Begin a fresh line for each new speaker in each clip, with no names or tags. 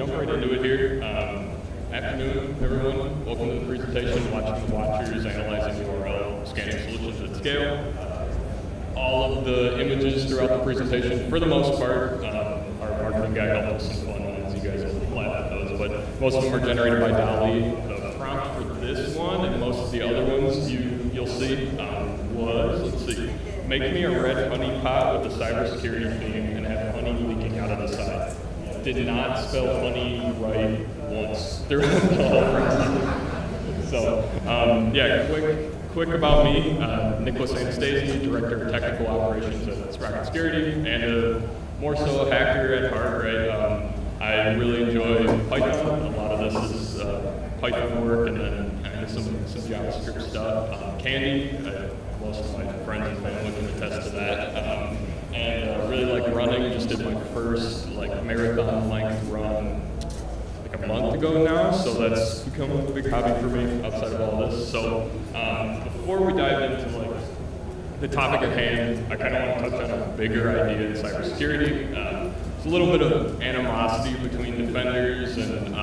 jump right into it here. Afternoon, everyone. Welcome to the presentation, watching the watchers, analyzing URL, scanning solutions at scale. All of the images throughout the presentation, for the most part, our marketing guy helped us some fun ones. You guys will laugh at those, but most of them are generated by DALL-E. The prompt for this one and most of the other ones you'll see was, let's see, make me a red honey pot with a cybersecurity theme and have honey leaking out of the side. Did not spell honey right once throughout the whole presentation. So, yeah, quick about me. Nicholas Anastasi, Director of Technical Operations at Sprocket Security, and more so a hacker at heart, right? I really enjoy Python. A lot of this is Python work and then kind of some JavaScript stuff. Candy, most of my friends and family can attest to that. And really like running. Just did my first like marathon length run like a month ago now, so that's become a big hobby for me outside of all this. So before we dive into like the topic at hand, I kind of want to touch on a bigger idea in cybersecurity. It's a little bit of animosity between defenders and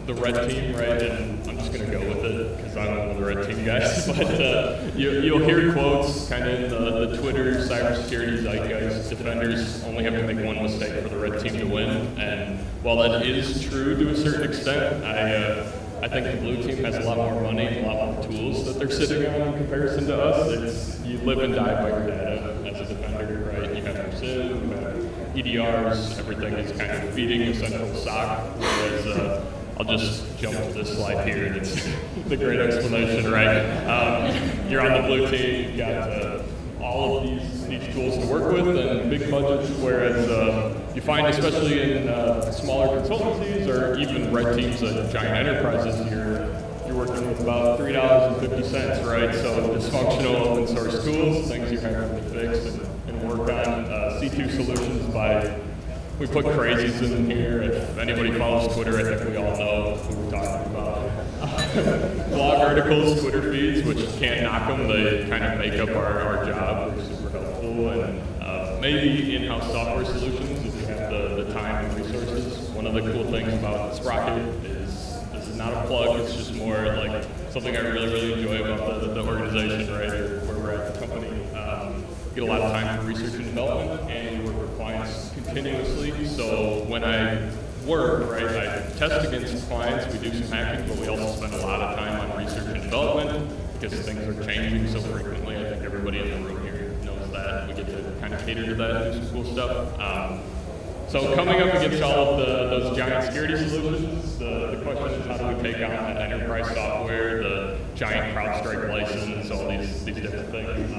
the red team, right? And I'm just going to go with it because I'm one of the red team guys. But you'll hear quotes kind of in the Twitter cybersecurity zeitgeist. Defenders only have to make one mistake for the red team to win. And while that is true to a certain extent, I think the blue team has a lot more money and a lot more tools that they're sitting on in comparison to us. You live and die by your data as a defender, right? You have your SIM, you have EDRs, everything is kind of feeding a central SOC, whereas I'll just jump to this slide here, and it's the great explanation, right? You're on the blue team, you've got all of these tools to work with and big budgets, whereas you find, especially in smaller consultancies or even red teams at giant enterprises, you're working with about $3.50, right? So dysfunctional open source tools, things you're having to fix and work on. C2 solutions we put crazies in here. If anybody follows Twitter, I think we all know who we're talking about. Blog articles, Twitter feeds, which can't knock them. They kind of make up our job. They're super helpful. And maybe in-house software solutions, if you have the time and resources. One of the cool things about Sprocket is this is not a plug. It's just more like something I really enjoy about the organization, right, or where we're at the company. Get a lot of time for research and development, and we work with clients continuously. So when I work, right, I test against clients, we do some hacking, but we also spend a lot of time on research and development because things are changing so frequently. I think everybody in the room here knows that. We get to kind of cater to that and do some cool stuff. So coming up against all of those giant security solutions, the question is how do we take on that enterprise software, the giant CrowdStrike license, all these different things.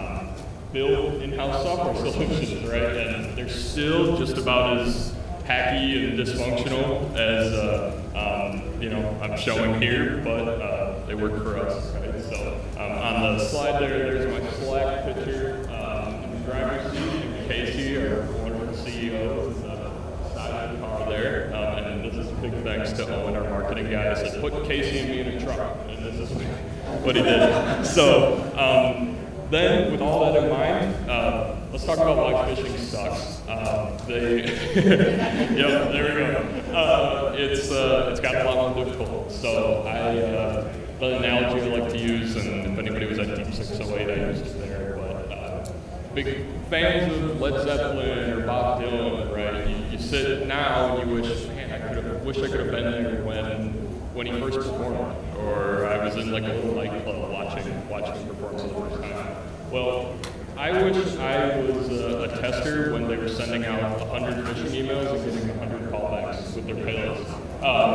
Build in-house software solutions, right? And they're still just about as hacky and dysfunctional as I'm showing here, but they work for us, right? So on the slide there's my Slack picture. In the driver's seat, Casey, our wonderful CEO, is side of the car there, and this is a big thanks to Owen, our marketing guy. I said, put Casey and me in a truck, and this is what he did. So. Then, with all that in mind, let's talk about why phishing sucks. Yep, there we go. It's gotten a lot more difficult. So the analogy I like to use, and if anybody was at Deep 608, I used it there. But big fans of Led Zeppelin or Bob Dylan, right? You sit now and you wish, man, I could have been there when he first performed, or I was in like a little nightclub watching him perform for the first time. Well, I wish I was a tester when they were sending out 100 phishing emails and getting 100 callbacks with their payloads.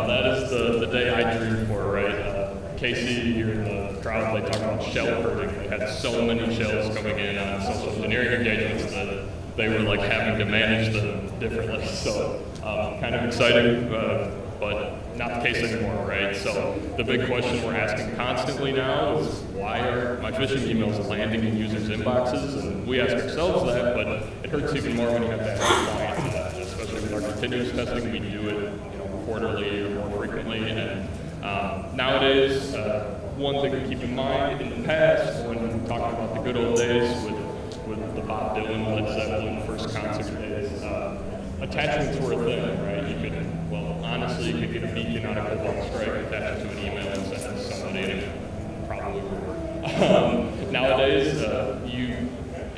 That is the day I dream for, right? Casey, here in the crowd, they talk about shell herding. They had so many shells coming in on social engineering engagements that they were like having to manage them differently. So kind of exciting, but not the case anymore, right? So the big question we're asking constantly now is why are my phishing emails landing in users' inboxes? And we ask ourselves that, but it hurts even more when you have to ask clients that, especially with our continuous testing. We do it quarterly or more frequently, and nowadays, one thing to keep in mind, in the past, when we're talking about the good old days with the Bob Dylan, Led Zeppelin first concert days, attachments were a thing, right? You could well, honestly, you could get a beacon out of Cobalt Strike, attach it to an email and send it to somebody, and it probably would. Nowadays,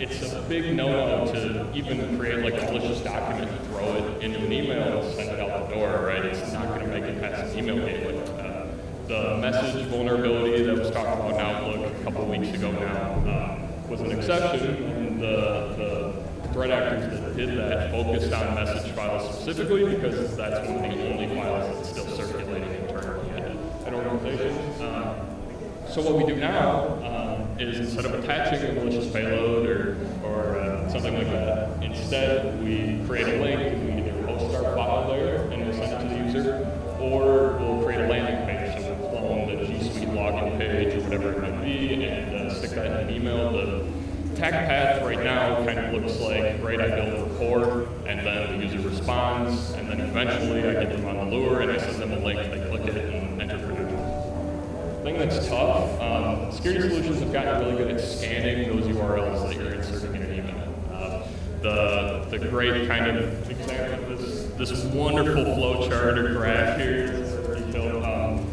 it's a big no-no to even create like a malicious document and throw it into an email and send it out the door, right? It's not going to make it past an email gateway. The message vulnerability that was talked about in Outlook a couple of weeks ago now was an exception, and the threat actors that did that focused on message files specifically because that's one of the only files that's still circulating internally at organizations. So what we do now is instead of attaching a malicious payload or something like that, instead we create a link and we either post our file there and we'll send it to the user, or we'll create a landing page. So we'll clone the G Suite login page or whatever it might be and stick that in an email. The attack path right now kind of looks like, great, I build a rapport, and then the user responds, and then eventually I get them on the lure and I send them a link, they click it and enter credentials. The thing that's tough, security solutions have gotten really good at scanning those URLs that you're inserting in an email. The great kind of example of this wonderful flow chart or graph here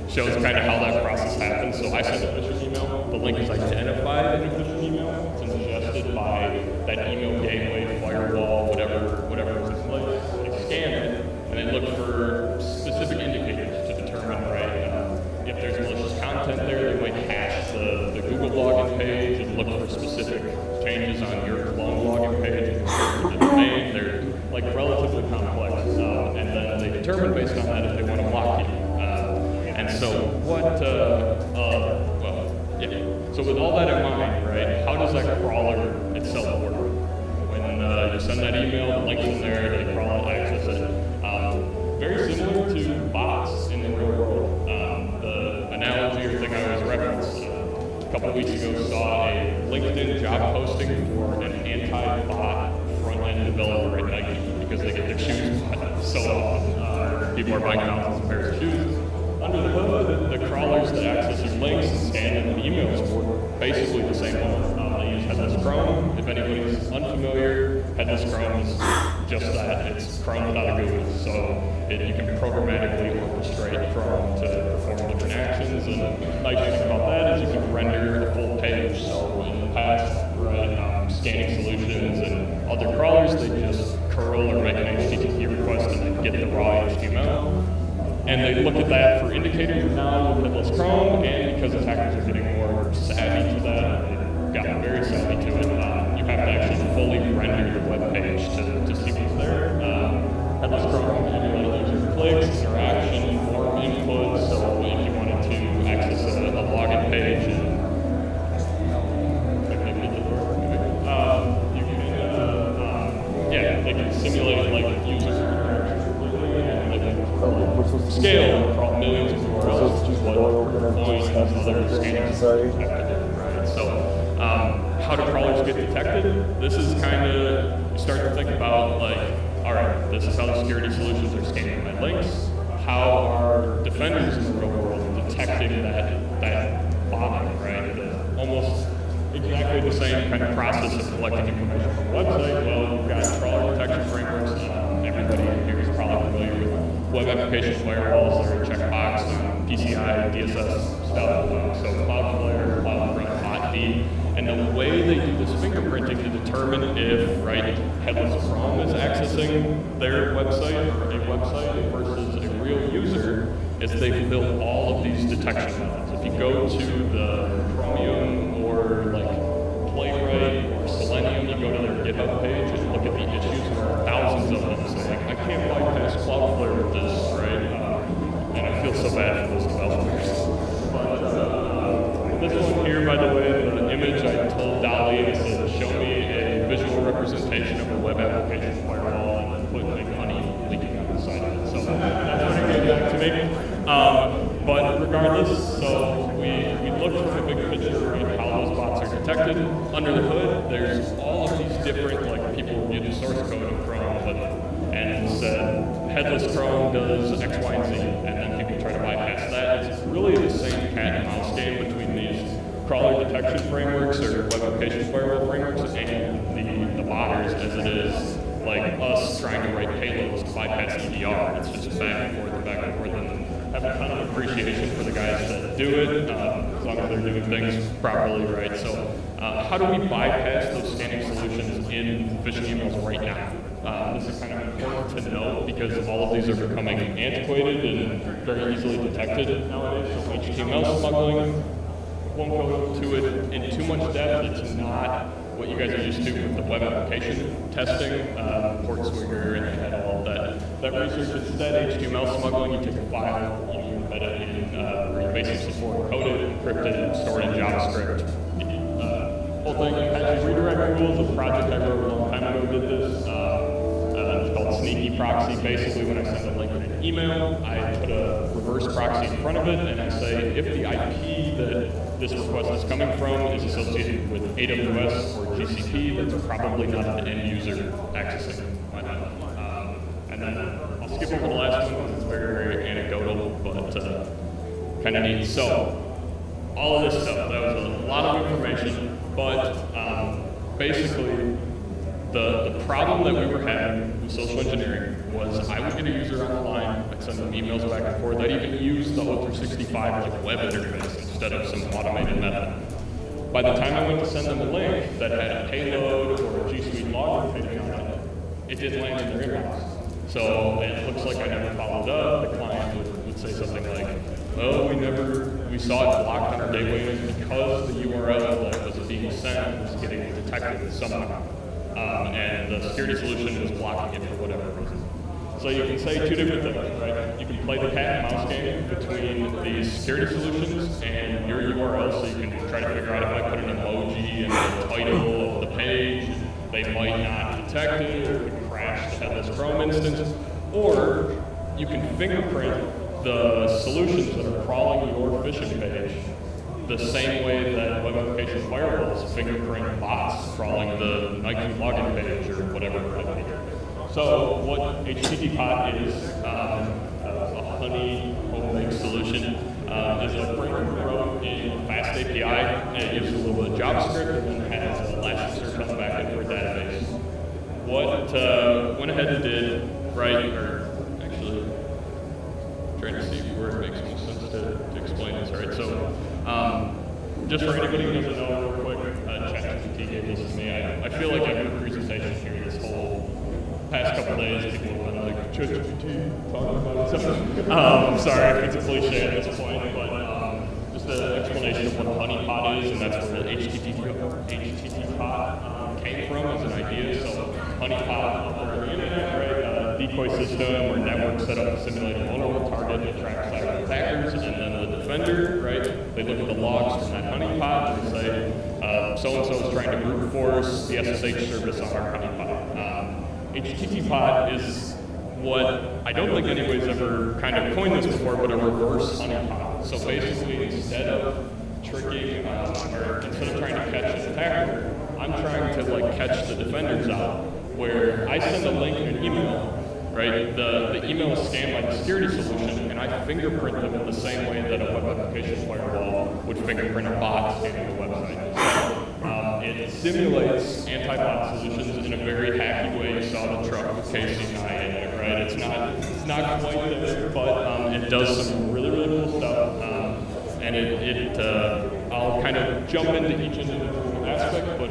shows kind of how that process happens. So I send a phishing email, the link is identified in a phishing email, it's ingested by that email gateway, firewall, whatever is in place. They scan it, and they look for specific indicators to determine, right, if there's malicious content there, they might hash the Google login page and look for specific changes on your clone login page and the domain. They're like relatively complex, and then they determine based on that if they want to block you. And so So with all that in mind, right, how does that crawler itself work? When you send that email, the link's in there, they crawl it, access it. Very similar to bots in the real world. The analogy or thing I always reference, a couple of weeks ago saw a LinkedIn job posting for an anti-bot front-end developer at Nike because they get their shoes so often. People are buying thousands of pairs of shoes. Under the hood, the crawlers that access your links and scan them in emails work basically the same way. They use Headless Chrome. If anybody's unfamiliar, Headless Chrome is just that. It's Chrome without a GUI. So you can programmatically orchestrate Chrome to perform different actions. And the nice thing about that is you can render a full page. So in the past, right, scanning solutions and other crawlers, they just curl or make an HTTP request and then get the raw HTML. And they look at that for indicators now with Headless Chrome, and because attackers are getting more savvy to that, they've gotten very savvy to it, you have to actually fully render your web page to see what's there. Headless Chrome can do a lot of user clicks, interaction, form input, so if you wanted to access a login page, they can simulate like user scale across millions of URLs, which is what Point and other scanners right? So, how do crawlers get detected? This is kind of, you start to think about like, all right, this is how the security solutions are scanning my links. How are defenders in the real world detecting that bot, right? Almost exactly the same kind of process of collecting information from a website. Well, you've got crawler detection frameworks. Everybody here is probably familiar with web application firewalls that are a checkbox on PCI, DSS stuff. So Cloudflare, CloudFront, Bot-D. And the way they do this fingerprinting to determine if, right, Headless Chrome is accessing their website or a website versus a real user is they've built all of these detection methods. If you go to the Chromium or like Playwright or Selenium, you go to their GitHub page and look at the issues, there are thousands of them. So like, I can't bypass Cloudflare with this, right? And I feel so bad for those developers. But this one here, by the way, the image I told Dolly, I said, show me a visual representation of a web application firewall and put like honey leaking out the side of it. So that's what it came back to me. But regardless, so we looked for a big picture of how those bots are detected. Under the hood, there's all of these different, like people review the source code of Chrome and said Headless Chrome does X, Y, and Z, and then people try to bypass that. It's really the same cat and mouse game between these crawler detection frameworks or web application firewall frameworks and the botters as it is like us trying to write payloads to bypass EDR. It's just back and forth and back and forth, and have a ton of appreciation for the guys that do it, as long as they're doing things properly, right? So how do we bypass those scanning solutions in phishing emails right now? This is kind of important to know because all of these are becoming antiquated and very easily detected nowadays. So HTML smuggling, won't go to it in too much depth. It's not what you guys are used to with the web application testing, port swigger, and you had all of that research. Instead, HTML smuggling, you take a file, you embed it in, or you basically support coded, encrypted, stored in JavaScript. Whole thing, Apache redirect rules, a project I wrote a long time ago did this. It's called Sneaky Proxy. Basically, when I send a link in an email, I put a reverse proxy in front of it, and I say if the IP that this request is coming from is associated with AWS or GCP, that's probably not an end user accessing my network. And then I'll skip over the last one because it's very, very anecdotal, but kind of neat. So all of this stuff, that was a lot of information, but basically, the problem that we were having with social engineering was I would get a user on the line, I'd send them emails back and forth, I'd even use the O365 like web interface instead of some automated method. By the time I went to send them a link that had a payload or a G Suite login page on it, it didn't land in their inbox. So it looks like I never followed up. The client would say something like, oh, we saw it blocked on our gateway because the URL that was being sent was getting detected somehow. And the security solution was blocking it for whatever reason. So you can say two different things, right? You can play the cat and mouse game between these security solutions and your URL, so you can try to figure out if I put an emoji in the title of the page, they might not detect it, or it could crash the headless Chrome instance. Or you can fingerprint the solutions that are crawling your phishing page the same way that web application firewalls fingerprint bots crawling the Nike login page or whatever it might be. So what HTTP is, a honey home-baked solution, is a framework we wrote in Fast API, and it uses a little bit of JavaScript and has Elasticsearch on the back end for a database. What went ahead and did, right, or actually, trying to see where it makes most sense to explain this, right? So, just for anybody who doesn't know, real quick, ChatGPT gave this to me. I feel like every presentation here this whole past couple days, people have been like, ChatGPT, talking about it. I'm sorry if it's a cliche at this point, but just an explanation of what honeypot is, and that's where the HTTP came from as an idea. So honeypot over the internet, right? Decoy system or network set up to simulate a vulnerable target that tracks cyber attackers, and then the defender, right? They look at the logs from that honeypot and say, so-and-so is trying to brute force the SSH service on our honeypot. HTTP is what I don't think anybody's ever kind of coined this before, but a reverse honeypot. So basically, instead of tricking, or instead of trying to catch an attacker, I'm trying to like catch the defenders out, where I send a link in an email, right? The email is scanned by the security solution, and I fingerprint them in the same way that a web application firewall would fingerprint a bot scanning the website. It simulates anti-bot solutions in a very hacky way. You saw the truck with KC9 in it, right? It's not quite there, but it does some really, really cool stuff. And I'll kind of jump into each individual aspect, but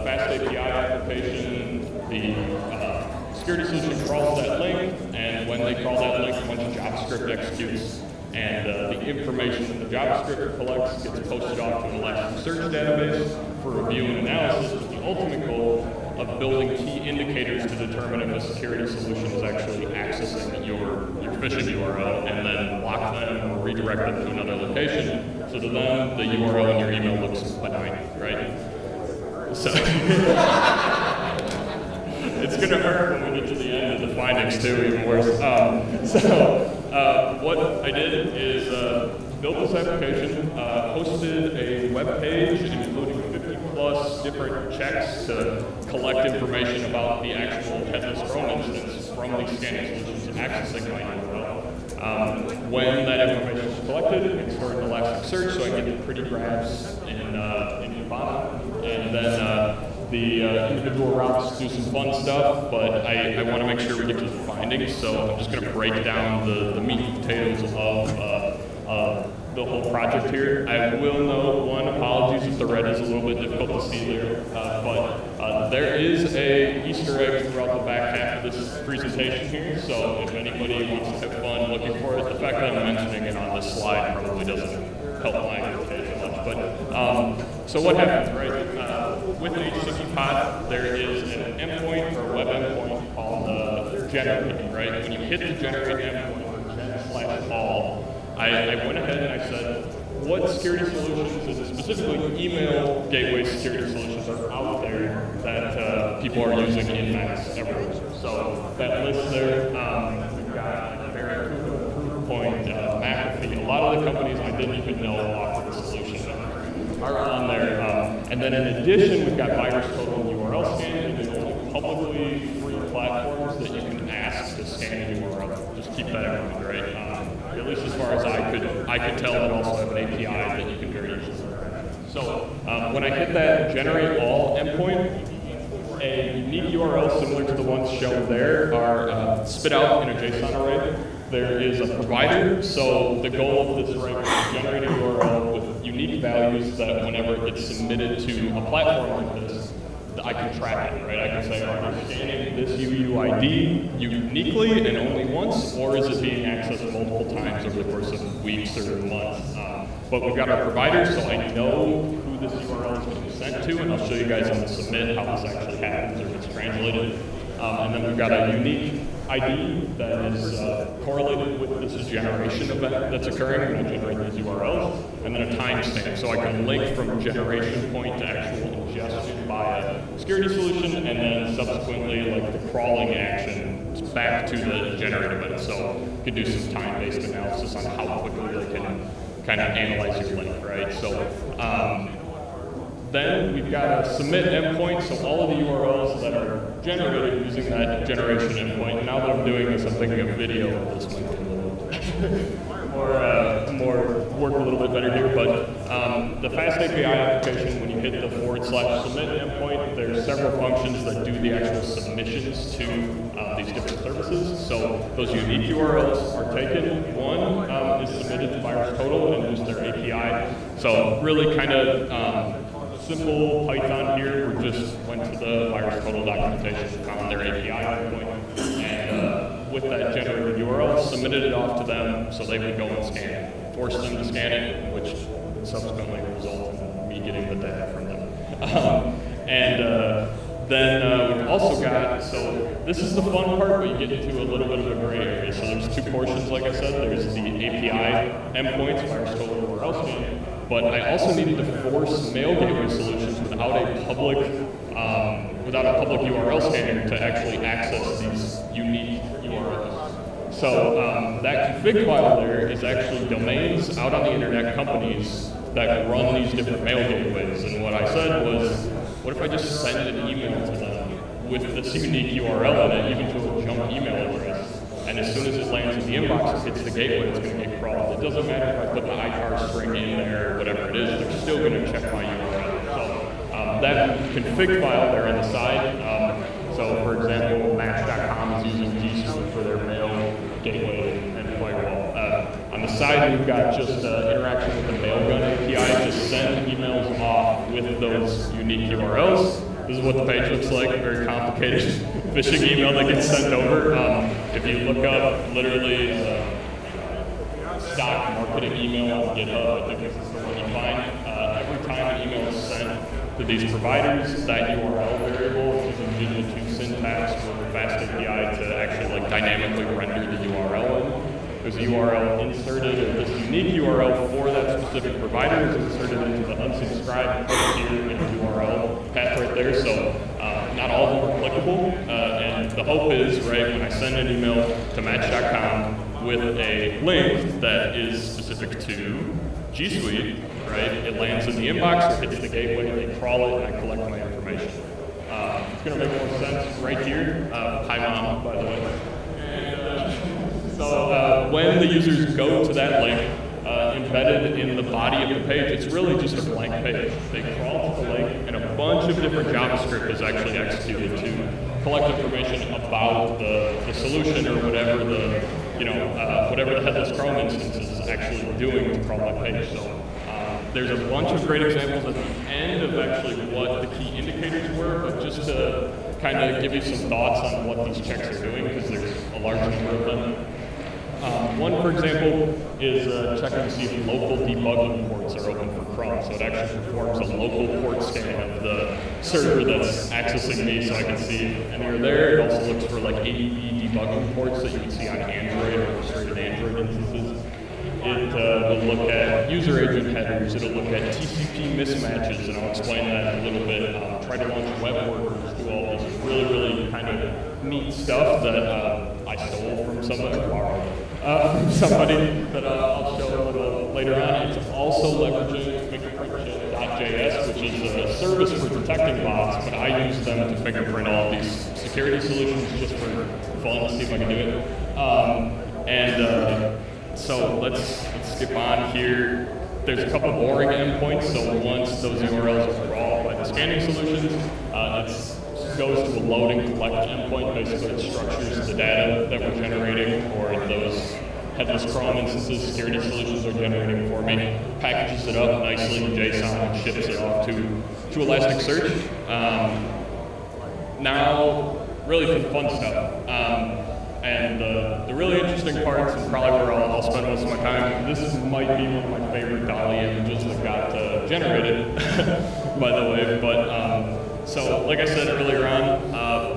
Fast API application, the security solution crawls that link, and when they crawl that link, a bunch of JavaScript executes, and the information that the JavaScript collects gets posted off to an Elasticsearch database for review and analysis, with the ultimate goal of building key indicators to determine if a security solution is actually accessing your phishing URL, and then block them or redirect them to another location. So to them, the URL in your email looks benign, right? So it's going to hurt when we get to the end of the findings too, even worse. What I did is built this application, hosted a web page including 50+ different checks to collect information about the actual headless Chrome instance from these scanning solutions accessing my URL. When that information is collected, it's stored in Elasticsearch, so I get the pretty graphs in Ubuntu. And then The individual routes do some fun stuff, but I want to make sure we get to the findings, so I'm just going to break down the meat and potatoes of the whole project here. I will note, one, apologies if the red is a little bit difficult to see there, but there is a Easter egg throughout the back half of this presentation here, so if anybody wants to have fun looking for it, the fact that I'm mentioning it on this slide probably doesn't help my interpretation much. But so what happens, right? With HTTP pod, there is an endpoint or web endpoint called generate, right? When you hit the generate endpoint, /all, I went ahead and I said, what security solutions, and specifically email gateway security solutions, are out there that people are using in mass everywhere. So that list there, we've got Point, McAfee, a lot of the companies I didn't even know offered a solution are on there. And then in addition, we've got VirusTotal and URL scanning, and only publicly free platforms that you can ask to scan a URL. Just keep that in mind, right? At least as far as I could tell, that also have an API that you can very easily. So when I hit that generate all endpoint, a unique URL similar to the ones shown there are spit out in a JSON array. There is a provider, so the goal of this array is to generate a URL with unique values that whenever it gets submitted to a platform like this, I can track it, right? I can say, are you scanning this UUID uniquely and only once, or is it being accessed multiple times over the course of weeks or months? But we've got our provider, so I know who this URL is going to be sent to, and I'll show you guys on the submit how this actually happens or gets translated. And then we've got a unique ID that is correlated with this generation event that's occurring when I generate these URLs, and then a timestamp, so I can link from generation point to actual ingestion by a security solution, and then subsequently like the crawling action back to the generate event. So you can do some time-based analysis on how quickly they can kind of analyze your link, right? So then we've got a submit endpoint, so all of the URLs that are generated using that generation endpoint. Now that I'm doing this, I'm thinking a video of this might be a little work a little bit better here, but the Fast API application, when you hit the /submit endpoint, there's several functions that do the actual submissions to these different services. So those unique URLs are taken. One is submitted to VirusTotal and use their API. So really kind of simple Python here. We just went to the VirusTotal documentation, found their API endpoint, and with that generated URL, submitted it off to them so they would go and scan it. Forced them to scan it, which subsequently resulted in me getting the data from them. Then we've also got, so this is the fun part, but you get into a little bit of a gray area. So there's two portions, like I said. There's the API endpoints, VirusTotal URL scan. But I also needed to force mail gateway solutions without a public URL scanner to actually access these unique URLs. So that config file there is actually domains out on the internet, companies that run these different mail gateways. And what I said was, what if I just send an email to them with this unique URL in it, even to a junk email address? And as soon as it lands in the inbox, it hits the gateway, it's going to get crawled. It doesn't matter if I put the ITAR string in there or whatever it is, they're still going to check my URL. So that config file there on the side, so for example, Match.com is using G Suite for their mail gateway and firewall. On the side, we've got just interaction with the Mailgun API to send emails off with those unique URLs. This is what the page looks like, a very complicated phishing email that gets sent over. If you look up literally stock marketing email on GitHub, I think this is the one you find. Every time an email is sent to these providers, that URL variable is using GD2 syntax with the Fast API to actually like dynamically render the URL in. There's a URL inserted, or this unique URL for that specific provider is inserted into the unsubscribe here in the URL path right there. So not all of them are clickable. And the hope is, right, when I send an email to Match.com with a link that is specific to G Suite, right, it lands in the inbox or hits the gateway, they crawl it, and I collect my information. It's going to make more sense right here. Hi, Mom, by the way. So when the users go to that link in embedded in the body of the page, it's really just a blank page. They crawl to the link, and a bunch of different JavaScript is actually executed to collect information about the solution or whatever whatever the headless Chrome instance is actually doing to crawl that page. So there's a bunch of great examples at the end of actually what the key indicators were, but just to kind of give you some thoughts on what these checks are doing, because there's a large number of them. One, for example, is checking to see if local debugging ports are open for Chrome. So it actually performs a local port scan of the server that's accessing me, so I can see if any are there. It also looks for like ADB debugging ports that you can see on Android or restricted Android instances. It will look at user agent headers. It'll look at TCP mismatches, and I'll explain that in a little bit. Try to launch web workers, do all this really, really kind of neat stuff that I stole from somebody, from somebody that I'll show a little later on. It's also leveraging fingerprint.js, which is a service for detecting bots, but I use them to fingerprint all of these security solutions just for fun, see if I can do it. So let's skip on here. There's a couple boring endpoints, so once those URLs are crawled by the scanning solutions, it goes to a load and collect endpoint. Basically, it structures the data that we're generating, or those headless Chrome instances security solutions are generating for me, packages it up nicely in JSON and ships it off to Elasticsearch. Now, really for the fun stuff. And the really interesting parts, and probably where I'll spend most of my time, this might be one of my favorite DALL-E images that got generated, by the way. But so, like I said earlier on,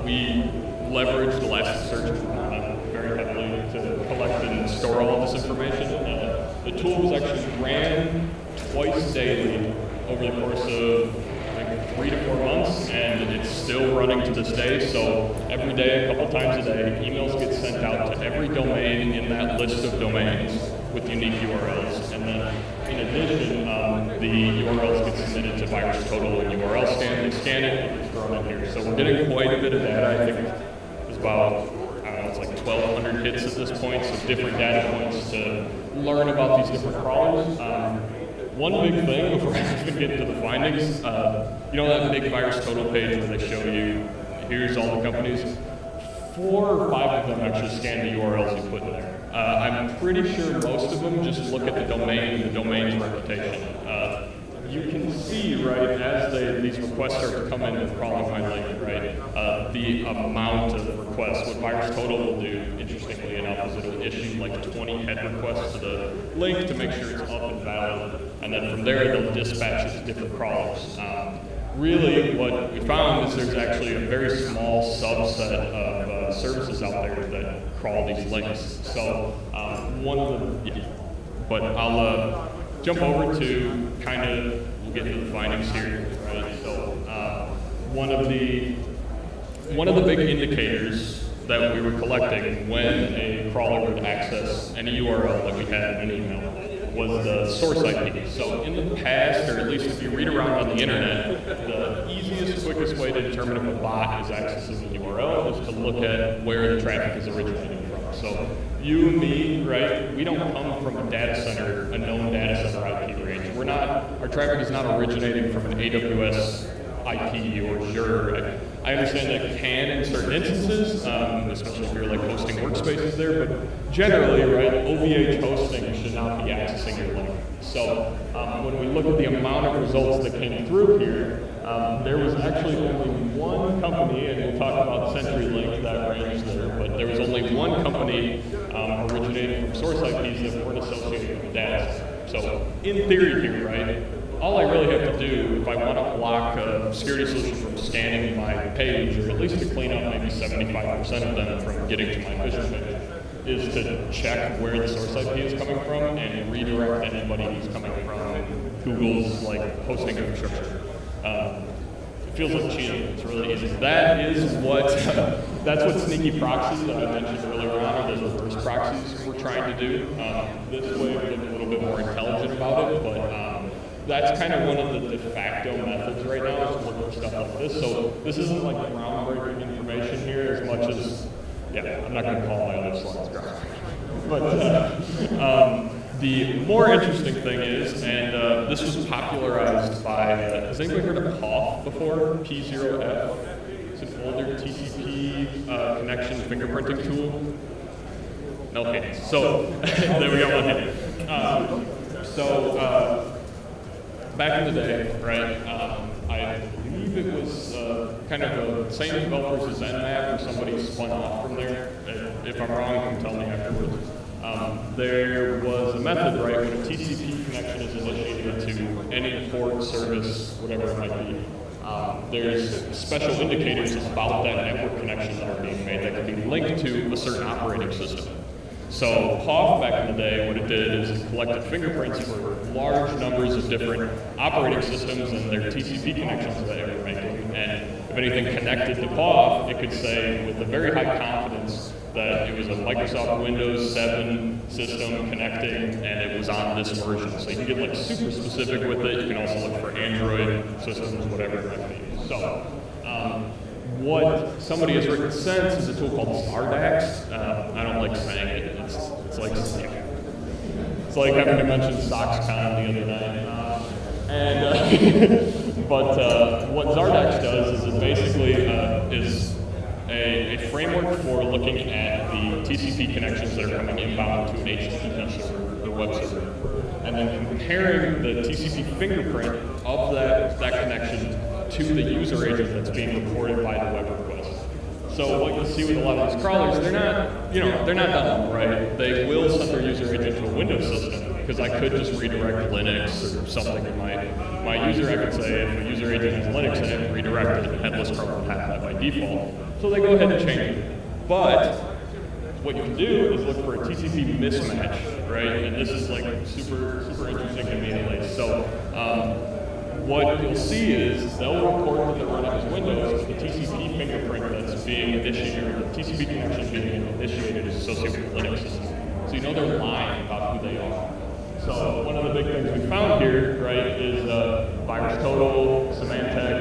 we leveraged Elasticsearch very heavily to collect and store all of this information. The tool was actually ran twice daily over the course of 3 to 4 months, and it's still running to this day. So every day, a couple times a day, emails get sent out to every domain in that list of domains with unique URLs. And then in addition, the URLs get submitted to VirusTotal and URL Scan. They scan it, and it's thrown in here. So we're getting quite a bit of data. I think it's about, it's like 1,200 hits at this point, so different data points to learn about these different crawlers. One big thing before I even get into the findings, you know that big VirusTotal page where they show you, here's all the companies? 4 or 5 of them actually scan the URLs you put in there. I'm pretty sure most of them just look at the domain and the domain's reputation. You can see, right, as these requests start to come in and crawling my link, right, the amount of requests. What VirusTotal will do, interestingly enough, is it'll issue like 20 head requests to the link to make sure it's up and valid, and then from there they'll dispatch it to different crawlers. Really, what we found is there's actually a very small subset of services out there that crawl these links. So one of them, yeah. But I'll jump over to kind of, we'll get into the findings here, right? So one of the big indicators that we were collecting when a crawler would access any URL that we had in an email was the source IP. So in the past, or at least if you read around on the internet, the easiest, quickest way to determine if a bot is accessing the URL is to look at where the traffic is originating from. So you and me, right, we don't come from a data center, a known data center IP range. We're not, our traffic is not originating from an AWS IP or Azure. Right? I understand that it can in certain instances, especially if you're like hosting workspaces there, but generally, right, OVH hosting should not be accessing your link. So when we look at the amount of results that came through here, there was actually only one company, and we'll talk about CenturyLink, that range there, but there was only one company originating from source IPs that weren't associated with the data center. So in theory here, right, all I really have to do if I want to block a security solution from scanning my page, or at least to clean up maybe 75% of them from getting to my phishing page, is to check where the source IP is coming from and redirect anybody who's coming from Google's like hosting infrastructure. It feels like cheating. It's really easy. That is what that's what sneaky proxies that I mentioned earlier on, or those reverse proxies we're trying to do. This way we're getting a little bit more intelligent about it, but that's kind of one of the de facto methods right now, is to look for stuff like this. So this isn't like groundbreaking information here as much as, yeah, I'm not going to call my other slides groundbreaking. The more interesting thing is, and this was popularized by, has anybody heard of POF before? P0F? It's an older TCP connection fingerprinting tool. No hands. So, there we go, one hand. Back in the day, right, I believe it was kind of the same developers as Nmap, or somebody spun off from there. If I'm wrong, you can tell me afterwards. There was a method, right, when a TCP connection is initiated to any port, service, whatever it might be. There's special indicators about that network connection that are being made that can be linked to a certain operating system. So POF back in the day, what it did is it collected fingerprints for large numbers of different operating systems and their TCP connections that they were making. And if anything connected to POF, it could say with a very high confidence that it was a Microsoft Windows 7 system connecting and it was on this version. So you can get like super specific with it. You can also look for Android systems, whatever it might be. So what somebody has written since is a tool called Zardax. I don't like saying it. It's like having to mention SoxCon the other night. But what Zardax does is it basically is a framework for looking at the TCP connections that are coming inbound to an HTTP server, the web server, and then comparing the TCP fingerprint of that connection to the user agent that's being reported by the web request. So what you'll see with a lot of these crawlers, they're not dumb, right? They will send their user agent to a Windows system, because I could just redirect Linux or something in my user. I could say if a user agent has Linux in it, redirect it, headless crawler would have that by default. So they go ahead and change it. But what you can do is look for a TCP mismatch, right? And this is like super interesting to me anyways. So what you'll see is they'll report that they're running as Windows, but the TCP fingerprint that's being initiated, or the TCP connection being initiated is associated with Linux system. So you know they're lying about who they are. So one of the big things we found here, right, is VirusTotal, Symantec,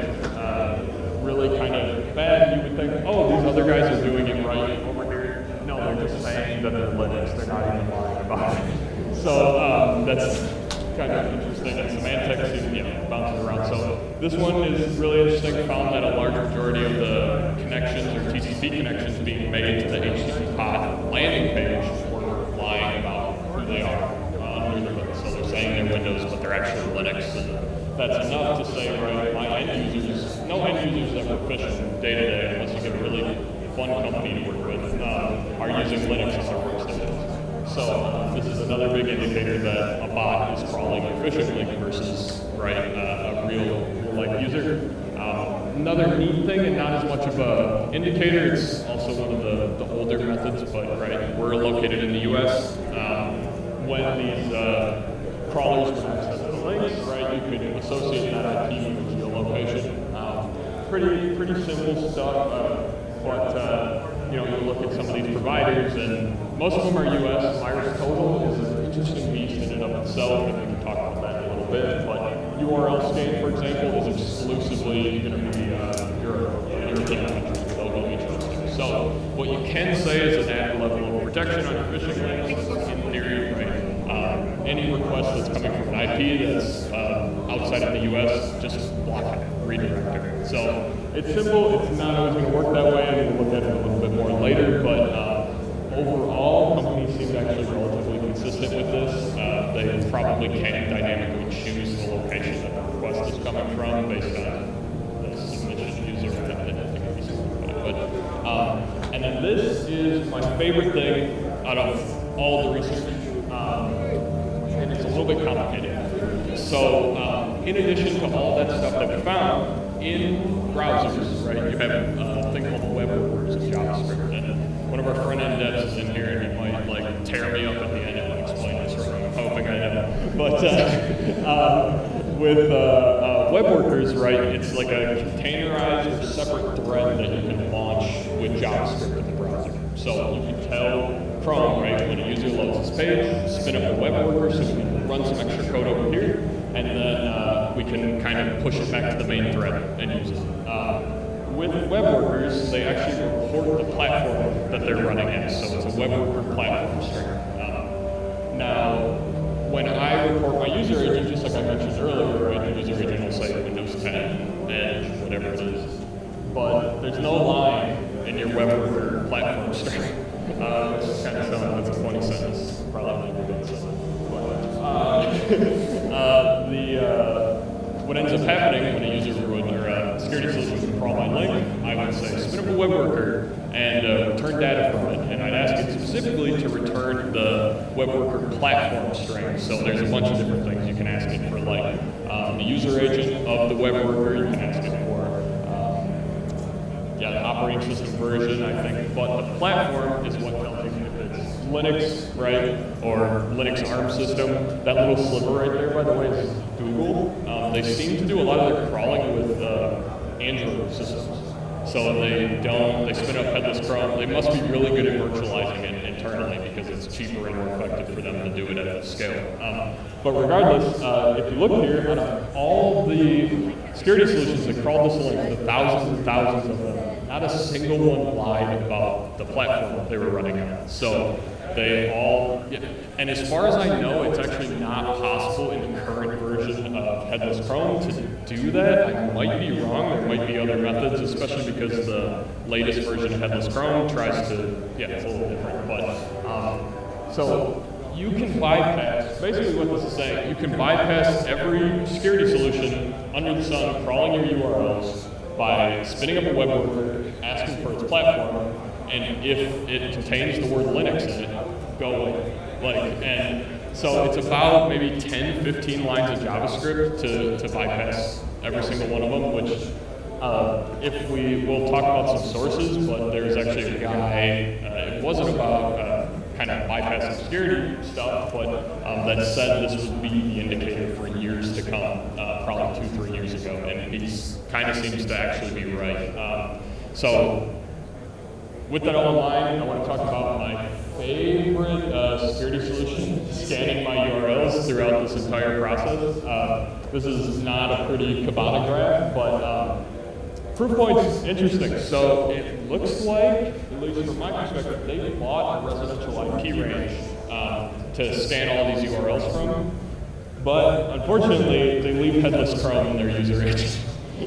really kind of bad. You would think, oh, these other guys are doing it right over here. No, they're just saying that they're Linux. They're not even lying about it. So that's kind of interesting. And Symantec bounces around. So this one is really interesting. Found that a large majority of the connections or TCP connections being made to the HTTP pod landing page were lying about who they are under the hood. So they're saying they're Windows, but they're actually Linux. And that's enough to say, right, my end users, no end users that were phishing day to day, unless you get a really fun company to work with, are using Linux as their workstation. So this is another big indicator that a bot is crawling a phishing link versus, right, a real-life user. Another neat thing, and not as much of an indicator, it's also one of the older methods, but right, we're located in the U.S. When these crawlers would access the links, right, you could associate that IP with geolocation. Pretty simple stuff, but you look at some of these providers, and most of them are U.S. VirusTotal is an interesting beast in and of itself, and we can talk about that in a little bit. But URL scan, for example, is exclusively going to be European countries with OVH hosting. So what you can say is an added level of protection on your phishing links. In theory, right? Any request that's coming from an IP that's outside of the U.S., just block it, redirect it. So it's simple. It's not always going to work that way, and we'll look at it a little bit more later. But overall, companies seem actually relatively consistent with this. They probably can dynamically choose the location that the request is coming from based on the submission user. I think it'd be something like that. But and then this is my favorite thing out of all the research. And it's a little bit complicated. So in addition to all that stuff that we found, in browsers, right, you have a thing called web workers of JavaScript. And one of our front-end devs is in here, and he might like tear me up at the end and explain this wrong. I'm hoping I know. But with web workers, right, it's like a containerized or separate thread that you can launch with JavaScript in the browser. So you can tell Chrome, right, when a user loads this page, spin up a web worker so we can run some extra code over here, and then we can kind of push it back to the main thread and use it. With web workers, they actually report the platform that they're running in, so it's a web worker platform string. Now, when I report my user agent, just like I mentioned earlier, right, the user agent will say Windows 10, Edge, whatever it is. But there's no line in your web worker platform string. Which is kind of something that's a funny sentence. Probably never been said. What ends up happening when a user would, or a security solution would crawl my link, I would say, spin up a web worker and return data from it. And I'd ask it specifically to return the web worker platform string. So there's a bunch of different things you can ask it for, like the user agent of the web worker. You can ask it for the operating system version, I think. But the platform is what tells you if it's Linux, right, or Linux ARM system. That little sliver right there, by the way, is Google. They seem to do a lot of their crawling with Android systems. So they spin up headless Chrome. They must be really good at virtualizing it internally because it's cheaper and more effective for them to do it at scale. But regardless, if you look here, out of all the security solutions that crawled this link, the thousands and thousands of them, not a single one lied about the platform that they were running on. So they all, and as far as I know, it's actually not possible in the current version of Headless Chrome to do that. I might be wrong, there might be other methods, especially because the latest version of Headless Chrome tries to, it's a little different, but, so you can bypass, basically what this is saying, you can bypass every security solution under the sun crawling your URLs by spinning up a web worker, asking for its platform, and if it contains the word Linux in it, go away. And so it's about maybe 10, 15 lines of JavaScript to bypass every single one of them, which we'll talk about some sources, but there's actually a guy, it wasn't about kind of bypassing security stuff, but that said this would be the indicator for years to come, probably 2-3 years ago, and he kind of seems to actually be right. So with that all in mind, I want to talk about my favorite security solution, scanning my URLs throughout this entire process. This is not a pretty Kibana graph, but proof point's interesting. So it looks like, at least from my perspective, they bought a residential IP range to scan all these URLs from, but unfortunately, they leave Headless Chrome in their user agent.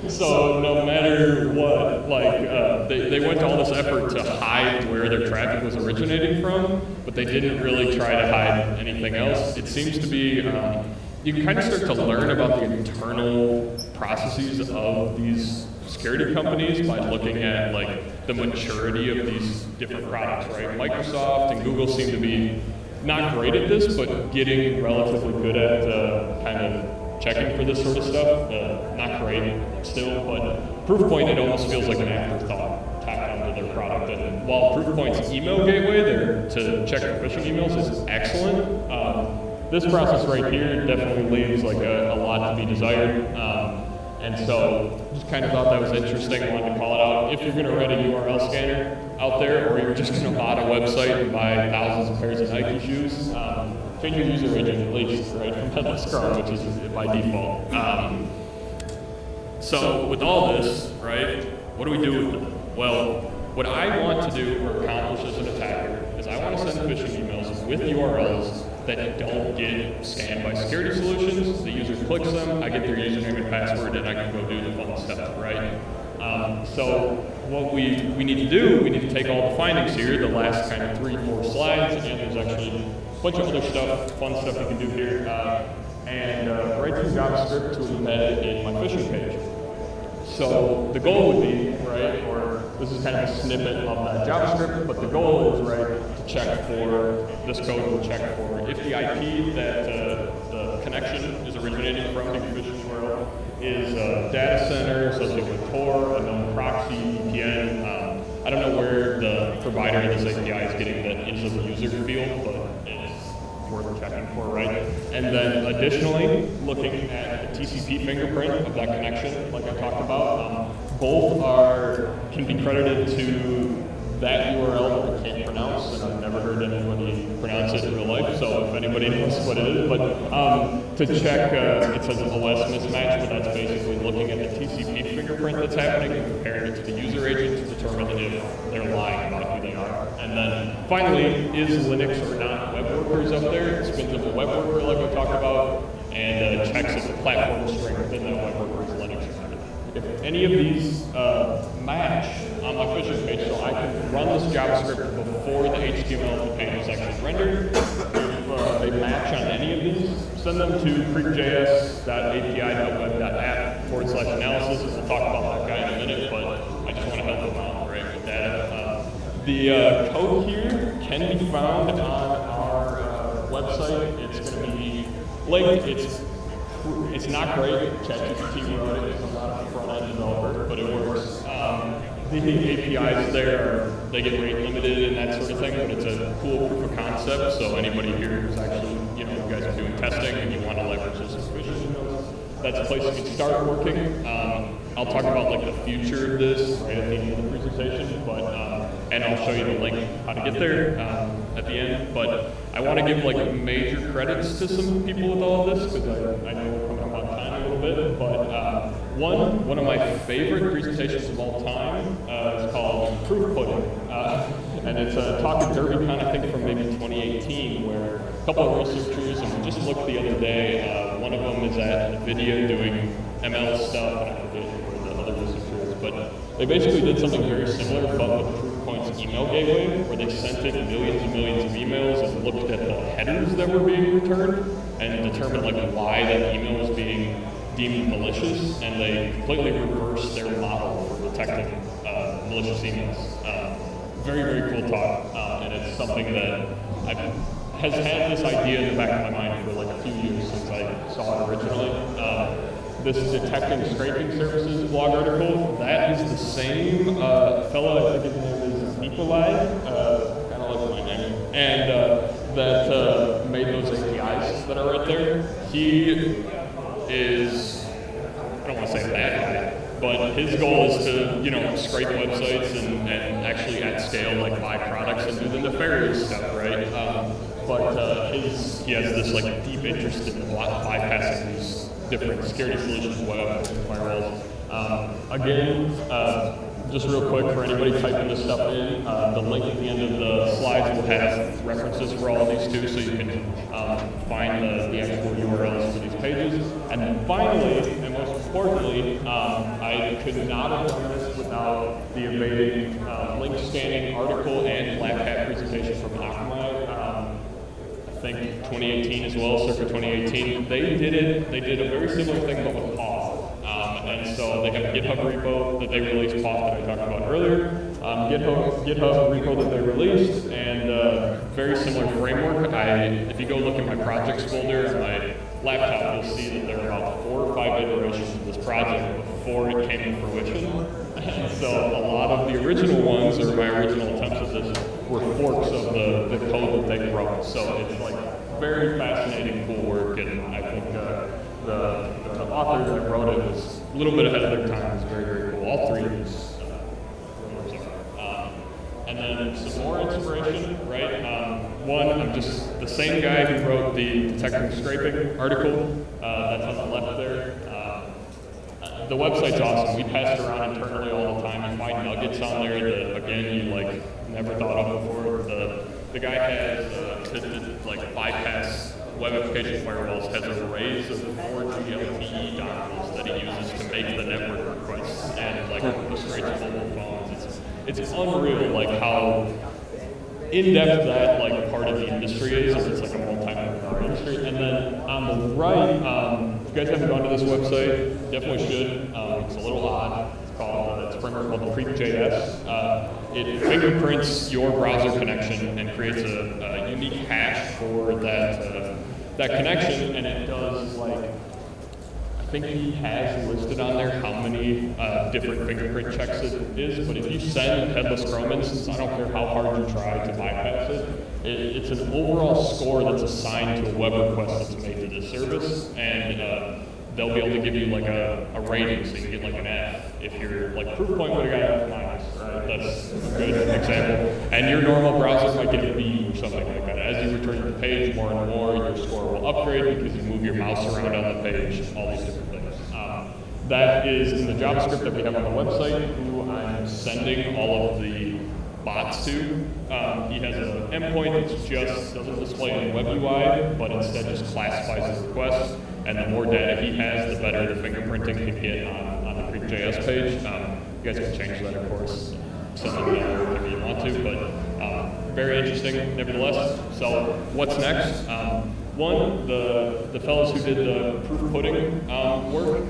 So no matter what, they went to all this effort to hide where their traffic was originating from, but they didn't really try to hide anything else. It seems to be, you can kind of start to learn about the internal processes of these security companies by looking at the maturity of these different products, right? Microsoft and Google seem to be not great at this, but getting relatively good at kind of checking for this sort of stuff. Not great still, but Proofpoint, it almost feels like an afterthought tacked onto their product. And while Proofpoint's email gateway there to check for phishing emails is excellent, this process right here definitely leaves a lot to be desired. And so just kind of thought that was interesting, wanted to call it out. If you're going to write a URL scanner out there, or you're just going to bot a website and buy thousands of pairs of Nike shoes, change your user agent at least, right, from Headless Chrome, which is by default. So with all this, right, what do we do with it? Well, what I want to do or accomplish as an attacker is I want to send phishing emails with URLs that don't get scanned by security solutions. The user clicks them, I get their username and password, and I can go do the fun stuff, right? So what we need to do, we need to take all the findings here, the last kind of 3-4 slides, and there's actually a bunch of other stuff, fun stuff you can do here, and write some JavaScript to embed in my phishing page. So the goal would be, right, or this is kind of a snippet of that JavaScript, but the goal is, right, to check for, this code will check for if the IP that the connection is originating from the phishing URL is a data center associated with Tor, a known proxy, VPN. I don't know where the provider of this API is getting that into the user field, but it's worth checking for, right? And then additionally, looking at the TCP fingerprint of that connection, like I talked about, both can be credited to that URL that I can't pronounce, and I've never heard anybody pronounce it in real life, so if anybody knows what it is, but to check, it says OS mismatch, but that's basically looking at the TCP fingerprint that's happening and comparing it to the user agent to determine if they're lying about who they are. And then finally, is Linux or not web workers up there? It spins up a web worker like we talked about, and checks if the platform string within that web worker is Linux or not. If any of these match on my phishing page, so I can run this JavaScript before the HTML of the page is actually rendered. If they match on any of these, send them to creepjs.api.web.app/analysis. We'll talk about that guy in a minute, but I just want to help them out right with that. The code here can be found on our website. It's going to be linked. It's not great. ChatGPT wrote it. I'm not a front-end developer, but it works. The APIs there, they get rate limited and that sort of thing, but it's a cool proof of concept. So anybody here who's actually, you guys are doing testing and you want to leverage this information, that's a place you can start working. I'll talk about like the future of this right at the end of the presentation, but and I'll show you the link how to get there at the end. But I want to give like major credits to some people with all of this because I know we're coming up on time a little bit. But one of my favorite presentations of all time is called Proof Pudding, and it's a talk at DerbyCon, I think from maybe 2018, where a couple of researchers, and we just looked the other day. One of them is at NVIDIA doing ML stuff, and I forget where the other researcher is, but they basically did something very similar, but with Proofpoint's email gateway, where they sent it millions and millions of emails and looked at the headers that were being returned and determined like why that email was being deemed malicious, and they completely reversed their model for detecting malicious emails. Very, very cool talk, and it's something that has had this idea in the back of my mind for like a few years since I saw it originally. This detecting scraping services blog article, that is the same fellow, I think his name is Nikolai, kind of like my name, and that made those APIs that are right there. He is, I don't want to say bad guy, but his goal is to, scrape websites and actually at scale, like buy products and do the nefarious stuff, right? But he has this like deep interest in bypassing these different security solutions, web, firewalls. Again, just real quick for anybody typing this stuff in, the link at the end of the slides will have references for all of these too, so you can find the actual URLs for these pages. And then finally, and most importantly, I could not have done this without the amazing link scanning article and Black Hat presentation from Akamai. I think 2018 as well, circa 2018. They did a very similar thing but with Paw. And so they have a GitHub repo that they released, Paw that I talked about earlier. GitHub repo that they released, and very similar framework. If you go look at my projects folder on my laptop, you'll see that there are about 4 or 5 iterations of this project before it came to fruition. And so a lot of the original ones, or my original attempts at this, were forks of the code that they wrote. So it's like very fascinating, cool work, and I think the author that wrote it was a little bit ahead of their time. It's very, very cool. All 3 of these and then some more inspiration, right? One, I'm just the same guy who wrote the detecting scraping article. That's on the left there. The website's awesome. We pass it around internally all the time. You find nuggets on there that, again, you like never thought of before. The guy has to bypass web application firewalls, has arrays of 4G LTE dongles that he uses to make the network requests and like orchestrates mobile phones. It's unreal, like how in-depth that like part of the industry is. It's like a multi-million-dollar industry. And then on the right, if you guys haven't gone to this website, definitely should. It's a little odd. It's a framework called CreepJS. It fingerprints your browser connection and creates a unique hash for that connection, and it does like. I think he has listed on there how many different fingerprint checks it is, but if you send a headless Chrome instance, I don't care how hard you try to bypass it, it's an overall score that's assigned to a web request that's made to this service, and they'll be able to give you like a rating, so you can get like an F. If you're like Proofpoint would have got an F-, right? That's a good example. And your normal browser might get a B or something like that. As you return your the page more and more, your score will upgrade because you move your mouse around on the page, all these different things. That is in the JavaScript that we have on the website, who I'm sending all of the bots to. He has an endpoint that just doesn't display in web UI, but instead just classifies the request. And the more data he has, the better the fingerprinting can get on the Creep.js page. You guys can change that, of course, send them whatever you want to, but very interesting nevertheless. So what's next? One, the fellows who did the proof pudding work,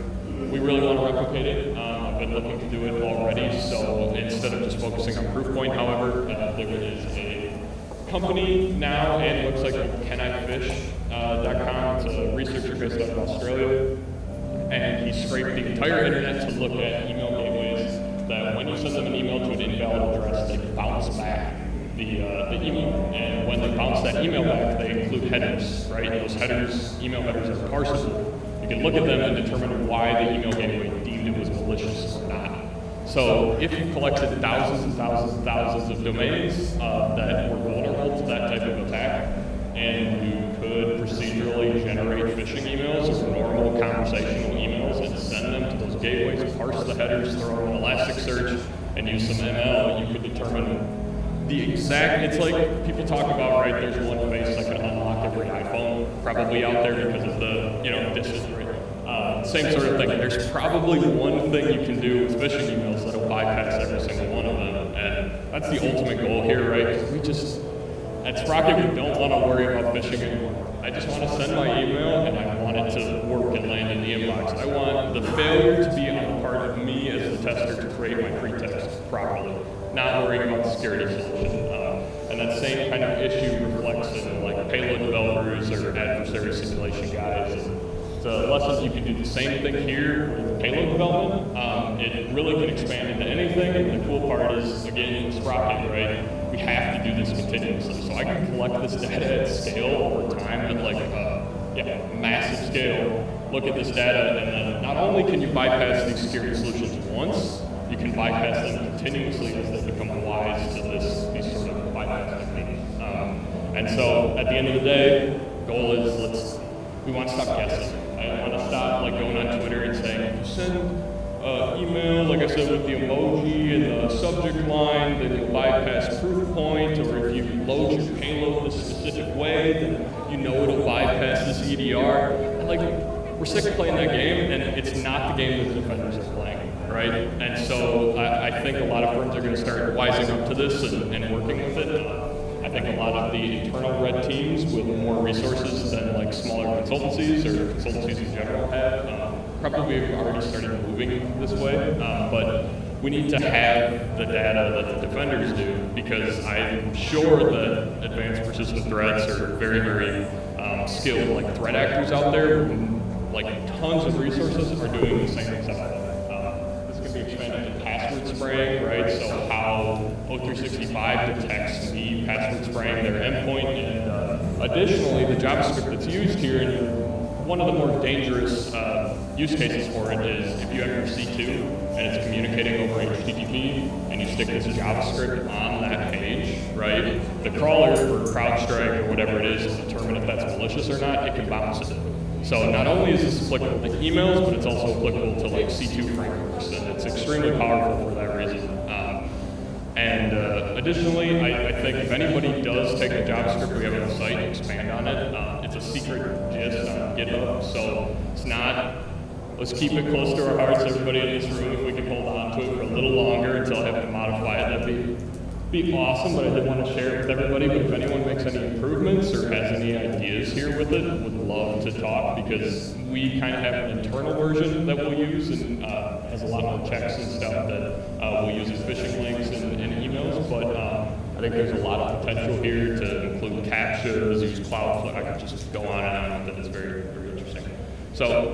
we really want to replicate it. I've been looking to do it already, so instead of just focusing on Proofpoint, however, there is a company now, and it looks like canifish.com. It's a researcher based out of Australia, and he scraped the entire internet to look at email gateways that when you send them an email to an invalid address, they bounce back the email. And when they bounce that email back, they include headers, right? Those headers, email headers are parsable. You can look at them and determine why the email gateway deemed it was malicious or not. So if you collected thousands and thousands and thousands of domains that were vulnerable to that type of attack, and you could procedurally generate phishing emails or normal conversational emails and send them to those gateways, parse the headers, throw in Elasticsearch, and use some ML, you could determine the exact, it's like people talk about, right, there's one face that can unlock every iPhone probably out there because of the, distance, right? Same sort of thing. There's probably one thing you can do with phishing emails that'll bypass every single one of them, and that's the ultimate goal here, right? At Sprocket, we don't want to worry about phishing anymore. I just want to send my email, and I want it to work and land in the inbox. I want the failure to be on the part of me as the tester to create my pretext properly, not worrying about the security solution. And that same kind of issue reflects in like payload developers or adversary simulation guys. It's a lesson you can do the same thing here with payload development. It really can expand into anything, and the cool part is, again, in Sprocket, right? We have to do this continuously. So I can collect this data at scale over time at like massive scale, look at this data, and then not only can you bypass these security solutions once, you can bypass them continuously as they become wise to these sort of bypass techniques. And so at the end of the day, goal is we want to stop guessing. I want to stop going on Twitter and saying, if you send email, like I said, with the emoji and the subject line, then you'll bypass Proofpoint, or if you load your payload this specific way, then it'll bypass this EDR. And we're sick of playing that game, and it's not the game that the defenders are playing, right? And so I think a lot of firms are going to start wising up to this and working with it. I think a lot of the internal red teams with more resources than smaller consultancies or consultancies in general have probably have already started moving this way. But we need to have the data that the defenders do, because I'm sure that advanced persistent threats are very, very skilled threat actors out there who, tons of resources, are doing the same exact thing. This can be expanded to password spraying, right? So how O365 detects me password spraying their endpoint, and additionally, the JavaScript that's used here, and one of the more dangerous use cases for it is if you have your C2 and it's communicating over HTTP, and you stick this JavaScript on that page, right? The crawler for CrowdStrike or whatever it is to determine if that's malicious or not, it can bounce it. So not only is this applicable to emails, but it's also applicable to C2 frameworks, and it's extremely powerful for that reason. Additionally, I think if anybody does take the JavaScript we have on the site and expand on it, it's a secret gist on GitHub, so it's not, let's keep it close to our hearts, everybody in this room, if we can hold on to it for a little longer until I have to modify it, that'd be awesome, but I did want to share it with everybody. But if anyone makes any improvements or has any ideas here with it, would love to talk, because we kind of have an internal version that we'll use, and has a lot more checks and stuff that we'll use as phishing links and emails. But I think there's a lot of potential here to include CAPTCHAs, use Cloudflare. I could just go on and on with it. It's very, very interesting. So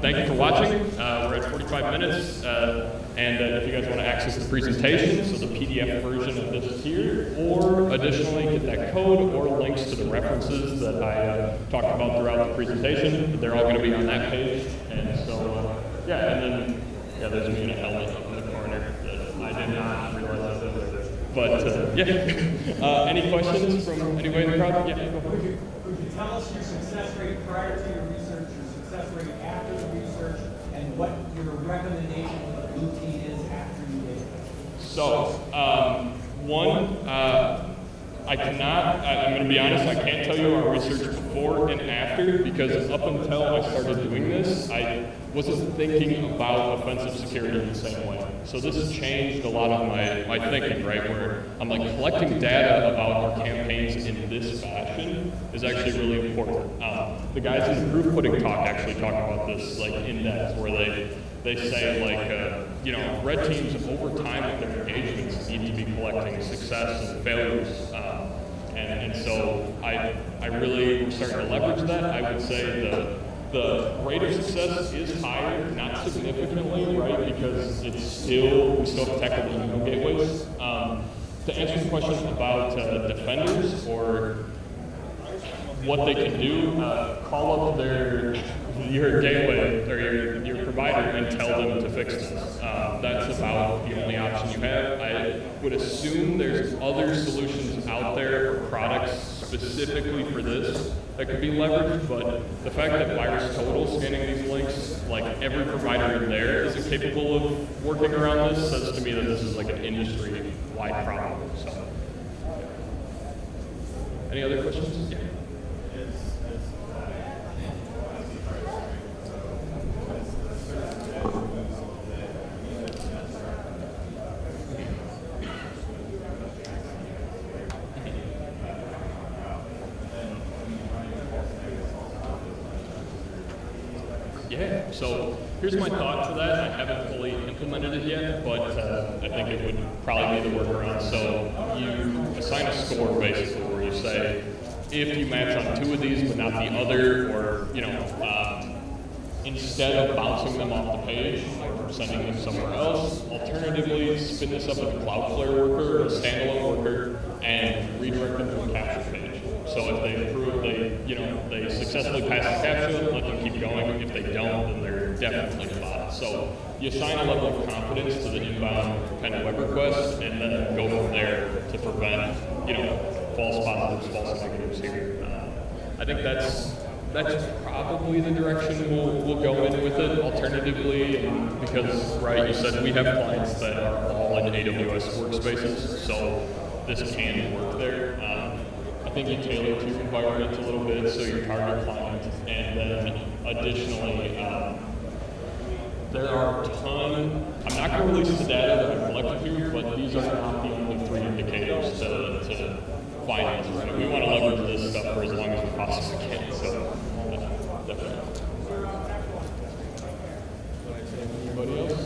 thank you for watching. We're at 45 minutes. And if you guys want to access the presentation, so the PDF version of this is here, or additionally get that code or links to the references that I talked about throughout the presentation, they're all going to be on that page. And so, and then there's me in a helmet up in the corner that I did not realize that was there. But yeah, any questions from anybody in the crowd? Yeah, go ahead.
Could you tell us your success rate prior to your research, your success rate after the research, and what your recommendation for the blue team is after you did it?
So, I'm going to be honest, I can't tell you our research before and after, because up until I started doing this, I wasn't thinking about offensive security in the same way. So this has changed a lot of my thinking, right, where I'm like, collecting data about our campaigns in this fashion is actually really important. The guys in the proof pudding talk actually talk about this, like, index, where they say, like, you know, red teams over time with their engagements need to be collecting success and failures. And so I really am starting to leverage that. I would say the rate of success is higher, not significantly, right, because we still have to tackle the email gateways. To answer the question about defenders or what they can do, call up your gateway or your provider and tell them to fix this. That's about the only option you have. I would assume there's other solutions out there or products specifically for this that could be leveraged, but the fact that VirusTotal scanning these links, like every provider in there isn't capable of working around this, says to me that this is like an industry-wide problem. So, any other questions? Yeah. Yeah, so here's my thought to that. I haven't fully implemented it yet, but I think it would probably be the workaround. So you assign a score basically where you say, if you match on 2 of these but not the other, or, you know, instead of bouncing them off the page or sending them somewhere else, alternatively spin this up with a Cloudflare worker or a standalone worker and redirect them to a capture page. So if they approve, they successfully pass the capture, let them keep going. If they don't, then they're definitely a bot. So you assign a level of confidence to the inbound kind of web request, and then go from there to prevent, you know, false positives, false negatives here. I think that's probably the direction we'll go in with it. Alternatively, because, right, you said we have clients that are all in AWS workspaces, so this can work there. I think you tailor to your environment a little bit, so your target client, and then additionally, there are a ton. I'm not going to release the data that I've collected here, but these are not the only 3 indicators to finance. Right? We want to leverage this stuff for as long as we possibly can. So definitely. Anybody else?